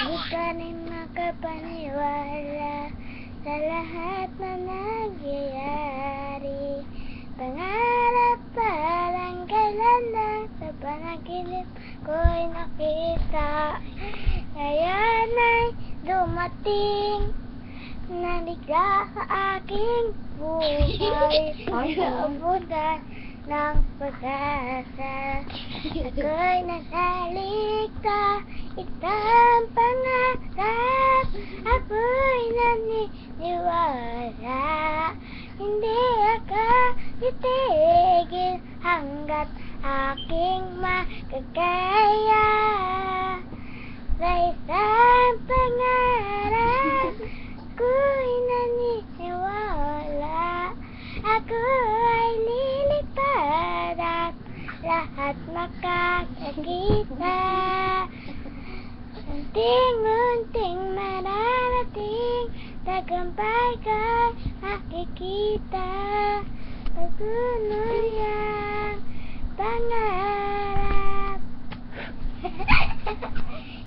Di ka rin makapaniwala sa lahat na nangyayari. Pangarap pa lang kailan lang sa panaginip ko'y nakita. Ngayon ay dumating na bigla sa aking buhay. Naabutan ng pag-asa. Ako'y nasalikta, isang pangarap. Ako'y naniniwala, hindi ako titigil hanggat aking makakaya. Sa isang pangarap, ako'y naniniwala. Ako ay lilipad at lahat makakakita. Unting-unting mararating, tagumpay ko'y makikita. Patuloy ang